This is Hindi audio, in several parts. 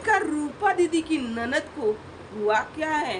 आखिरकार रूपा दीदी की ननद को हुआ क्या है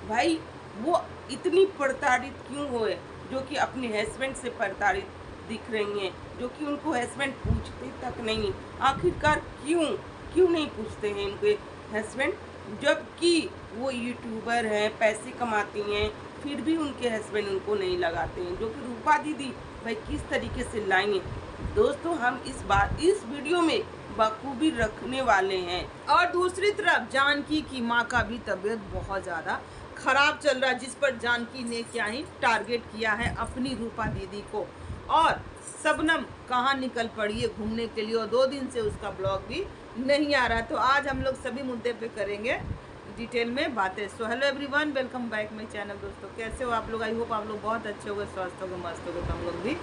भाई? वो इतनी प्रताड़ित क्यों हुए, जो कि अपने हस्बैंड से प्रताड़ित दिख रही हैं, जो कि उनको हस्बैंड पूछते तक नहीं। आखिरकार क्यों क्यों नहीं पूछते हैं इनके हस्बैंड, जबकि वो यूट्यूबर हैं, पैसे कमाती हैं, फिर भी उनके हस्बैंड उनको नहीं लगाते हैं, जो कि रूपा दीदी भाई किस तरीके से लाई हैं। दोस्तों, हम इस वीडियो में बखूबी रखने वाले हैं। और दूसरी तरफ जानकी की माँ का भी तबीयत बहुत ज़्यादा खराब चल रहा है, जिस पर जानकी ने क्या ही टारगेट किया है अपनी रूपा दीदी को। और शबनम कहाँ निकल पड़ी है घूमने के लिए, और 2 दिन से उसका ब्लॉग भी नहीं आ रहा। तो आज हम लोग सभी मुद्दे पे करेंगे डिटेल में बातें। So hello everyone, welcome back my channel. दोस्तों, कैसे हो आप लोग? आई होप आप लोग बहुत अच्छे हो गए, स्वस्थ हो गए, मस्त हो गए। तो हम लोग भी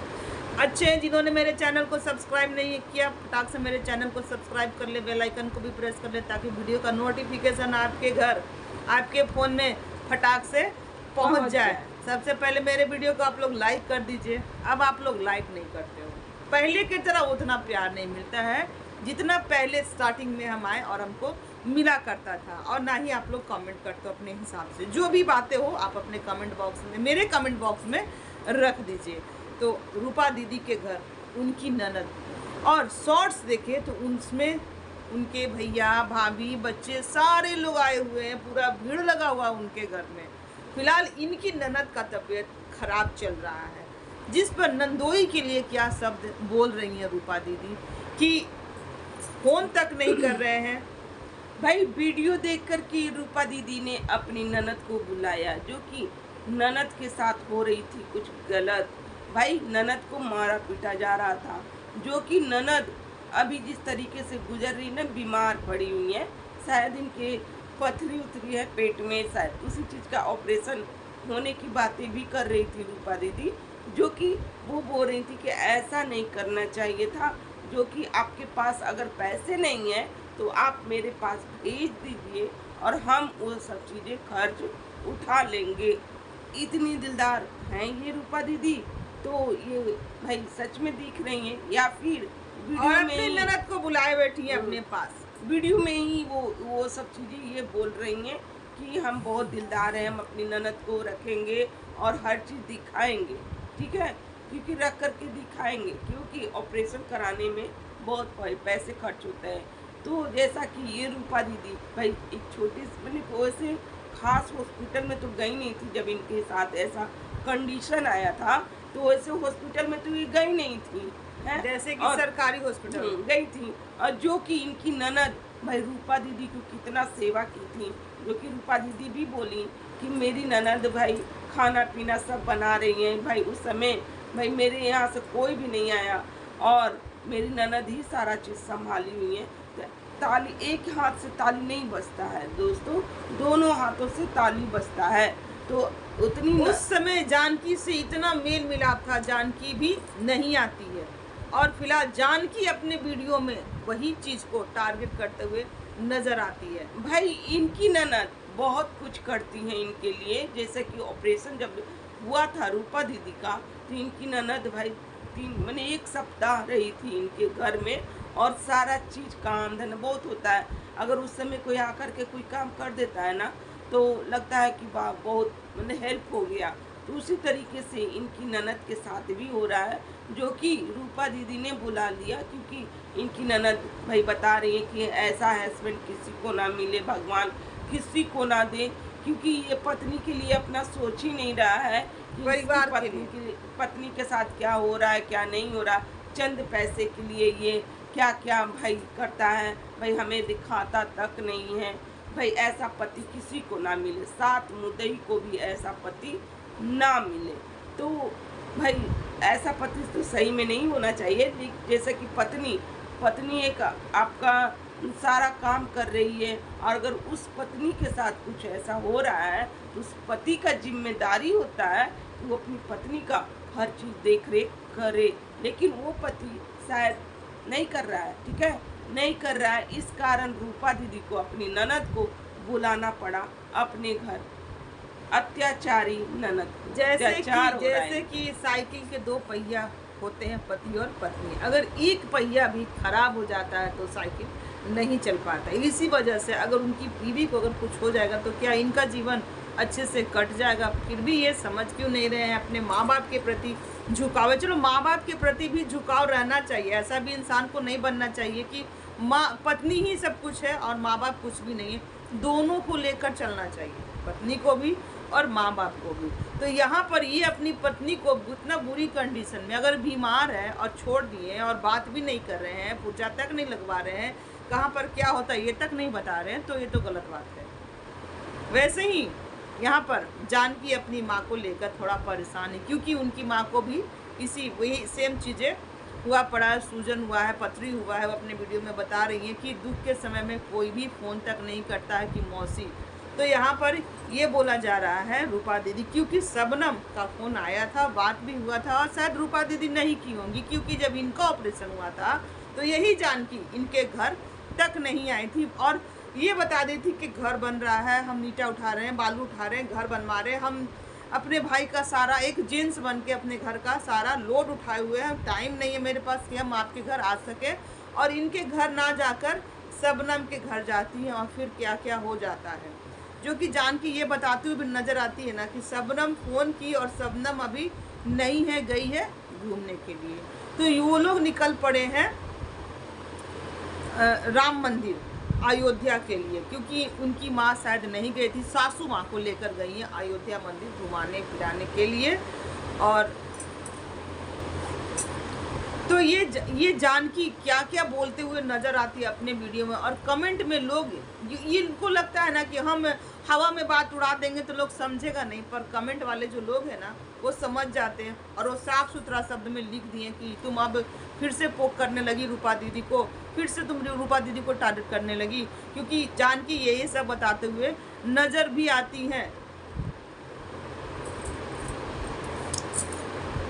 अच्छे हैं। जिन्होंने मेरे चैनल को सब्सक्राइब नहीं किया, फटाक से मेरे चैनल को सब्सक्राइब कर ले, बेल आइकन को भी प्रेस कर ले, ताकि वीडियो का नोटिफिकेशन आपके घर, आपके फ़ोन में फटाक से पहुंच जाए। सबसे पहले मेरे वीडियो को आप लोग लाइक कर दीजिए। अब आप लोग लाइक नहीं करते हो, पहले की तरह उतना प्यार नहीं मिलता है जितना पहले स्टार्टिंग में हम आए और हमको मिला करता था। और ना ही आप लोग कमेंट करते हो अपने हिसाब से। जो भी बातें हो आप अपने कमेंट बॉक्स में, मेरे कमेंट बॉक्स में रख दीजिए। तो रूपा दीदी के घर उनकी ननद, और शॉर्ट्स देखे तो उसमें उनके भैया, भाभी, बच्चे सारे लोग आए हुए हैं, पूरा भीड़ लगा हुआ उनके घर में। फिलहाल इनकी ननद का तबीयत खराब चल रहा है, जिस पर नंदोई के लिए क्या शब्द बोल रही हैं रूपा दीदी कि फोन तक नहीं कर रहे हैं। भाई वीडियो देखकर कि रूपा दीदी ने अपनी ननद को बुलाया, जो कि ननद के साथ हो रही थी कुछ गलत। भाई ननद को मारा पीटा जा रहा था, जो कि ननद अभी जिस तरीके से गुजर रही ना, बीमार पड़ी हुई है, शायद इनके पथरी उतरी है पेट में, शायद उसी चीज़ का ऑपरेशन होने की बातें भी कर रही थी रूपा दीदी, जो कि वो बोल रही थी कि ऐसा नहीं करना चाहिए था, जो कि आपके पास अगर पैसे नहीं है तो आप मेरे पास भेज दीजिए और हम वो सब चीज़ें खर्च उठा लेंगे। इतनी दिलदार हैं ये रूपा दीदी। तो ये भाई सच में दिख रही हैं या फिर और अपनी ननद को बुलाए बैठी है अपने पास। वीडियो में ही वो सब चीज़ें ये बोल रही हैं कि हम बहुत दिलदार हैं, हम अपनी ननद को रखेंगे और हर चीज़ दिखाएंगे, ठीक है, क्योंकि रख करके दिखाएंगे, क्योंकि ऑपरेशन कराने में बहुत पैसे खर्च होते हैं। तो जैसा कि ये रूपा दीदी भाई एक छोटी मैंने वैसे खास हॉस्पिटल में तो गई नहीं थी, जब इनके साथ ऐसा कंडीशन आया था तो वैसे हॉस्पिटल में तो ये गई नहीं थी, है जैसे कि सरकारी हॉस्पिटल गई थी। और जो कि इनकी ननद भाई रूपा दीदी को कितना सेवा की थी, जो कि रूपा दीदी भी बोली कि मेरी ननद भाई खाना पीना सब बना रही हैं। भाई उस समय भाई मेरे यहाँ से कोई भी नहीं आया और मेरी ननद ही सारा चीज़ संभाली हुई है। तो ताली एक हाथ से ताली नहीं बजता है दोस्तों, दोनों हाथों से ताली बजता है। तो उतनी उस समय जानकी से इतना मेल मिलाप था, जानकी भी नहीं आती है। और फिलहाल जानकी अपने वीडियो में वही चीज़ को टारगेट करते हुए नजर आती है। भाई इनकी ननद बहुत कुछ करती हैं इनके लिए, जैसे कि ऑपरेशन जब हुआ था रूपा दीदी का, तो इनकी ननद भाई 1 सप्ताह रही थी इनके घर में, और सारा चीज़ काम धंधा बहुत होता है। अगर उस समय कोई आकर के कोई काम कर देता है ना, तो लगता है कि वाह बहुत हेल्प हो गया। तो उसी तरीके से इनकी ननद के साथ भी हो रहा है, जो कि रूपा दीदी ने बुला लिया, क्योंकि इनकी ननद भाई बता रही है कि ऐसा हस्बैंड किसी को ना मिले, भगवान किसी को ना दे, क्योंकि ये पत्नी के लिए अपना सोच ही नहीं रहा है कि परिवार पत्नी के साथ क्या हो रहा है क्या नहीं हो रहा। चंद पैसे के लिए ये क्या क्या भाई करता है, भाई हमें दिखाता तक नहीं है। भाई ऐसा पति किसी को ना मिले, 7 मुद्दई को भी ऐसा पति ना मिले। तो भाई ऐसा पति तो सही में नहीं होना चाहिए। जैसे कि पत्नी एक आपका सारा काम कर रही है, और अगर उस पत्नी के साथ कुछ ऐसा हो रहा है तो उस पति का जिम्मेदारी होता है कि वो अपनी पत्नी का हर चीज़ देख रेख करे, लेकिन वो पति शायद नहीं कर रहा है, ठीक है, नहीं कर रहा है। इस कारण रूपा दीदी को अपनी ननद को बुलाना पड़ा अपने घर। अत्याचारी ननद, जैसे कि साइकिल के 2 पहिया होते हैं, पति और पत्नी। अगर एक पहिया भी खराब हो जाता है तो साइकिल नहीं चल पाता। इसी वजह से अगर उनकी बीवी को अगर कुछ हो जाएगा तो क्या इनका जीवन अच्छे से कट जाएगा? फिर भी ये समझ क्यों नहीं रहे हैं? अपने माँ बाप के प्रति झुकाव है। चलो माँ बाप के प्रति भी झुकाव रहना चाहिए, ऐसा भी इंसान को नहीं बनना चाहिए कि माँ पत्नी ही सब कुछ है और माँ बाप कुछ भी नहीं है। दोनों को लेकर चलना चाहिए, पत्नी को भी और माँ बाप को भी। तो यहाँ पर ये अपनी पत्नी को इतना बुरी कंडीशन में अगर बीमार है और छोड़ दिए हैं और बात भी नहीं कर रहे हैं, पूजा तक नहीं लगवा रहे हैं, कहाँ पर क्या होता है ये तक नहीं बता रहे हैं, तो ये तो गलत बात है। वैसे ही यहाँ पर जानकी अपनी माँ को लेकर थोड़ा परेशान है, क्योंकि उनकी माँ को भी इसी वही सेम चीज़ें हुआ पड़ा है, सूजन हुआ है, पथरी हुआ है। वो अपने वीडियो में बता रही है कि दुख के समय में कोई भी फ़ोन तक नहीं करता है कि मौसी। तो यहाँ पर ये बोला जा रहा है रूपा दीदी, क्योंकि शबनम का फ़ोन आया था, बात भी हुआ था, और शायद रूपा दीदी नहीं की होंगी, क्योंकि जब इनका ऑपरेशन हुआ था तो यही जानकी इनके घर तक नहीं आई थी और ये बता दी थी कि घर बन रहा है, हम ईंटा उठा रहे हैं, बालू उठा रहे हैं, घर बनवा रहे हैं, हम अपने भाई का सारा एक जेंट्स बन के अपने घर का सारा लोड उठाए हुए हैं, टाइम नहीं है मेरे पास कि हम आपके घर आ सके। और इनके घर ना जाकर शबनम के घर जाती हैं और फिर क्या क्या हो जाता है, जो कि जानकी ये बताती हुई नज़र आती है ना कि शबनम फ़ोन की और शबनम अभी नहीं है, गई है घूमने के लिए। तो वो लोग निकल पड़े हैं राम मंदिर अयोध्या के लिए, क्योंकि उनकी माँ शायद नहीं गई थी, सासू माँ को लेकर गई हैं अयोध्या मंदिर घुमाने फिराने के लिए। और तो ये जानकी क्या क्या बोलते हुए नज़र आती है अपने वीडियो में। और कमेंट में लोग इनको लगता है ना कि हम हवा में बात उड़ा देंगे तो लोग समझेगा नहीं, पर कमेंट वाले जो लोग हैं ना वो समझ जाते हैं और वो साफ सुथरा शब्द में लिख दिए कि तुम अब फिर से पोक करने लगी रूपा दीदी को, फिर से तुम रूपा दीदी को टारगेट करने लगी, क्योंकि जानकी ये सब बताते हुए नज़र भी आती हैं।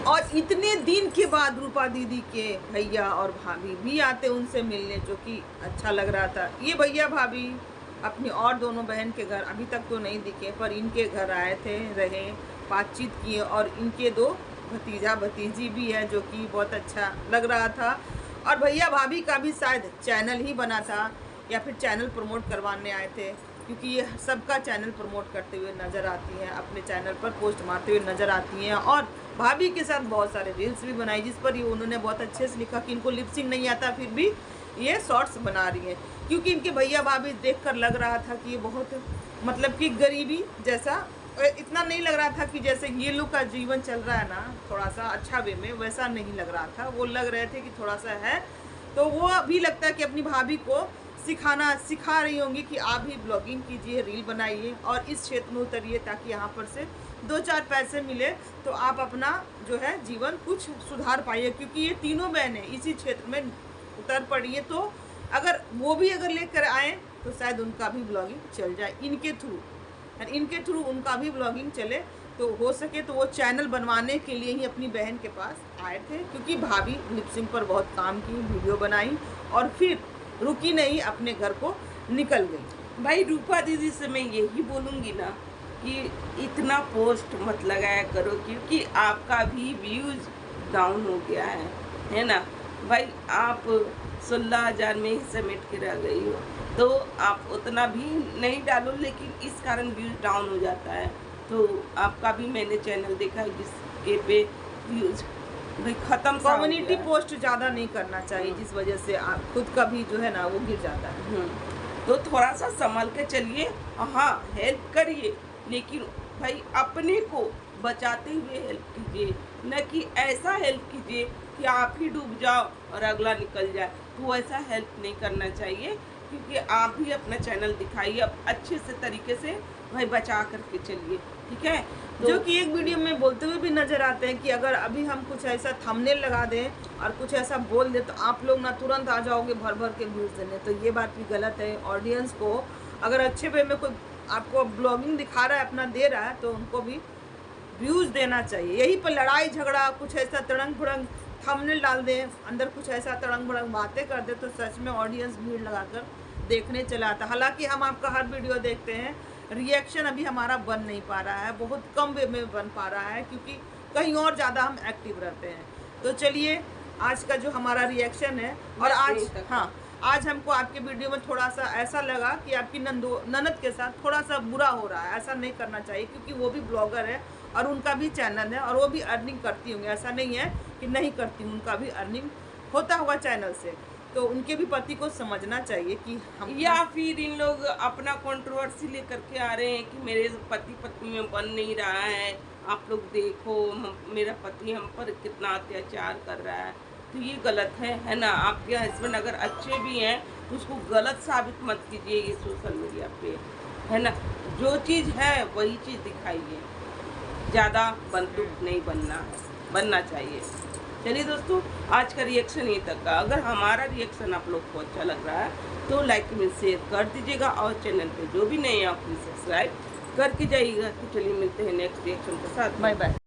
और इतने दिन के बाद रूपा दीदी के भैया और भाभी भी आते उनसे मिलने, जो कि अच्छा लग रहा था। ये भैया भाभी अपनी और दोनों बहन के घर अभी तक तो नहीं दिखे, पर इनके घर आए थे, रहे, बातचीत किए, और इनके दो भतीजा भतीजी भी है, जो कि बहुत अच्छा लग रहा था। और भैया भाभी का भी शायद चैनल ही बना था या फिर चैनल प्रमोट करवाने आए थे, क्योंकि ये सबका चैनल प्रमोट करते हुए नज़र आती हैं, अपने चैनल पर पोस्ट मारते हुए नज़र आती हैं। और भाभी के साथ बहुत सारे रील्स भी बनाई, जिस पर ये उन्होंने बहुत अच्छे से लिखा कि इनको लिपसिंग नहीं आता, फिर भी ये शॉर्ट्स बना रही हैं, क्योंकि इनके भैया भाभी देखकर लग रहा था कि ये बहुत मतलब कि गरीबी जैसा, इतना नहीं लग रहा था कि जैसे ये लोग का जीवन चल रहा है ना थोड़ा सा अच्छा वे में, वैसा नहीं लग रहा था। वो लग रहे थे कि थोड़ा सा है, तो वो अभी लगता है कि अपनी भाभी को सिखा रही होंगी कि आप भी ब्लॉगिंग कीजिए, रील बनाइए और इस क्षेत्र में उतरिए, ताकि यहाँ पर से 2-4 पैसे मिले तो आप अपना जो है जीवन कुछ सुधार पाइए। क्योंकि ये तीनों बहनें इसी क्षेत्र में उतर पड़ी है, तो अगर वो भी अगर लेकर आए तो शायद उनका भी ब्लॉगिंग चल जाए इनके थ्रू उनका भी ब्लॉगिंग चले। तो हो सके तो वो चैनल बनवाने के लिए ही अपनी बहन के पास आए थे, क्योंकि भाभी लिपसिंग पर बहुत काम की, वीडियो बनाई और फिर रुकी नहीं, अपने घर को निकल गई। भाई रूपा दीदी से मैं यही बोलूँगी ना कि इतना पोस्ट मत लगाया करो, क्योंकि आपका भी व्यूज़ डाउन हो गया है ना भाई। आप 16,000 में ही समेट के रह गई हो, तो आप उतना भी नहीं डालो, लेकिन इस कारण व्यूज़ डाउन हो जाता है। तो आपका भी मैंने चैनल देखा है जिसके पे व्यूज़ भाई ख़त्म। कम्युनिटी पोस्ट ज़्यादा नहीं करना चाहिए, जिस वजह से आप खुद का भी जो है ना वो गिर जाता है। तो थोड़ा सा संभल के चलिए, हाँ हेल्प करिए, लेकिन भाई अपने को बचाते हुए हेल्प कीजिए, न कि ऐसा हेल्प कीजिए कि आप ही डूब जाओ और अगला निकल जाए। तो ऐसा हेल्प नहीं करना चाहिए, क्योंकि आप भी अपना चैनल दिखाइए, अब अच्छे से तरीके से भाई बचा करके चलिए, ठीक है। तो जो कि एक वीडियो में बोलते हुए भी नजर आते हैं कि अगर अभी हम कुछ ऐसा थंबनेल लगा दें और कुछ ऐसा बोल दें तो आप लोग ना तुरंत आ जाओगे भर भर के व्यूज़ देने। तो ये बात भी गलत है। ऑडियंस को अगर अच्छे वे में कोई आपको ब्लॉगिंग दिखा रहा है, अपना दे रहा है, तो उनको भी व्यूज़ देना चाहिए। यहीं पर लड़ाई झगड़ा कुछ ऐसा तड़ंग भड़ंग थंबनेल डाल दें, अंदर कुछ ऐसा तड़ंग भड़ंग बातें कर दे, तो सच में ऑडियंस भीड़ लगाकर देखने चला आता। हालांकि हम आपका हर वीडियो देखते हैं, रिएक्शन अभी हमारा बन नहीं पा रहा है, बहुत कम वे में बन पा रहा है, क्योंकि कहीं और ज़्यादा हम एक्टिव रहते हैं। तो चलिए आज का जो हमारा रिएक्शन है, और आज हाँ आज हमको आपके वीडियो में थोड़ा सा ऐसा लगा कि आपकी ननद के साथ थोड़ा सा बुरा हो रहा है। ऐसा नहीं करना चाहिए, क्योंकि वो भी ब्लॉगर है और उनका भी चैनल है और वो भी अर्निंग करती होंगी। ऐसा नहीं है कि नहीं करती, उनका भी अर्निंग होता होगा चैनल से। तो उनके भी पति को समझना चाहिए कि हम, या फिर इन लोग अपना कंट्रोवर्सी लेकर के आ रहे हैं कि मेरे पति पत्नी में बन नहीं रहा है, आप लोग देखो मेरा पति हम पर कितना अत्याचार कर रहा है। तो ये गलत है ना। आपके हस्बैंड अगर अच्छे भी हैं तो उसको गलत साबित मत कीजिए ये सोशल मीडिया पे, है ना। जो चीज़ है वही चीज़ दिखाइए, ज़्यादा बंदूक नहीं बनना चाहिए। चलिए दोस्तों, आज का रिएक्शन यहीं तक का। अगर हमारा रिएक्शन आप लोग को अच्छा लग रहा है तो लाइक में शेयर कर दीजिएगा और चैनल पे जो भी नए हैं आप प्लीज़ सब्सक्राइब करके जाइएगा। तो चलिए मिलते हैं नेक्स्ट रिएक्शन के साथ। Bye bye.